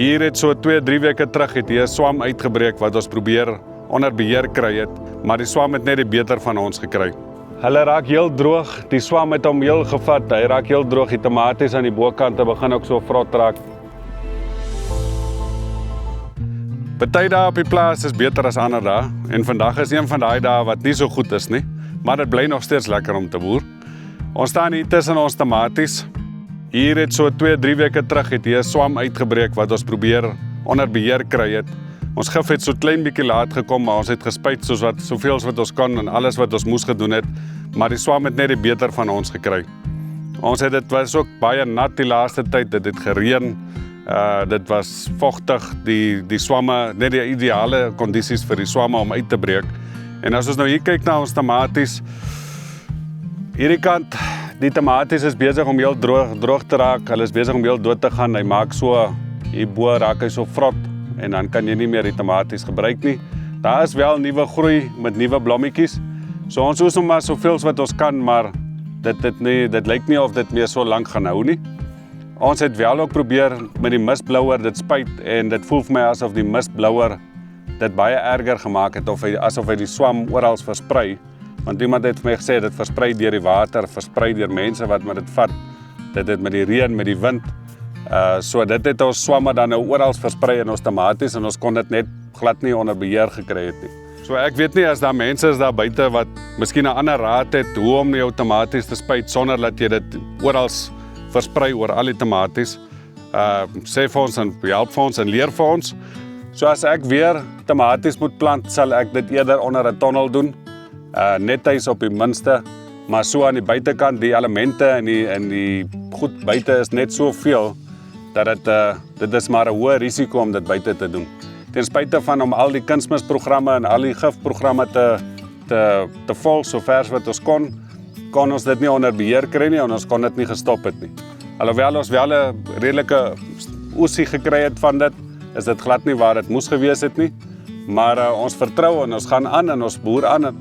Hier het so 2-3 weke terug het hier 'n swam uitgebreek wat ons probeer onder beheer kry het, maar die swam het net die beter van ons gekry. Hulle raak heel droog, die swam het hom heel gevat, hy raak heel droog, die tomaties aan die bokante begin ook so vrot raak. Party dae op die plaas is beter as ander dae, en vandag is een van daai dae wat nie so goed is nie, maar dit bly nog steeds lekker om te boer. Ons staan hier tussen ons tomaties. Hier het so 2-3 weke terug het hier 'n swam uitgebreek wat ons probeer onder beheer kry het. Ons gif het so klein bietjie laat gekom, maar ons het gespuit soveel as wat ons kan en alles wat ons moes gedoen het, maar die swam het net die beter van ons gekry. Dit was ook baie nat die laaste tyd, dit het gereën, dit was vochtig, die swamme, net die ideale kondisies vir die swamme om uit te breek. En as ons nou hier kyk na ons tomaties, hierdie kant, die tomaties is besig om heel droog te raak, hulle is besig om heel dood te gaan, hy maak so, hierbo raak hy so vrot, en dan kan jy nie meer die tomaties gebruik nie. Daar is wel nuwe groei met nuwe blommetjies, so ons oes nog maar soveel wat ons kan, maar dit lyk nie of dit meer so lank gaan hou nie. Ons het wel ook probeer met die misblouer dit spuit, en dit voel vir my asof die misblouer dit baie erger gemaak het, asof hy die swam oral versprei, want iemand het vir my gesê, dit versprei deur die water, versprei deur mense wat met dit vat, dit het met die reën, met die wind, so dit het ons swamme dan nou oral versprei in ons tomaties, en ons kon dit net glad nie onder beheer gekry het nie. So ek weet nie as daar mense is daar buite wat miskien 'n ander raad het, hoe om jou tomaties te spuit, sonder dat jy dit oral versprei oor al die tomaties, sê vir ons en help vir ons en leer vir ons. So as ek weer tomaties moet plant, sal ek dit eerder onder 'n tonnel doen, nethuis op die minste, maar so aan die buitekant, die elemente en die goed buite is net soveel, dat dit is maar 'n hoë risiko om dit buite te doen. Ten spyte van om al die kunsmisprogramme en al die gifprogramme te volg, so vers wat ons kon ons dit nie onder beheer kry nie, en ons kon dit nie gestop het nie. Alhoewel ons wel 'n redelike oesie gekry het van dit, is dit glad nie waar dit moes gewees het nie, maar ons vertrou en ons gaan aan en ons boer aan.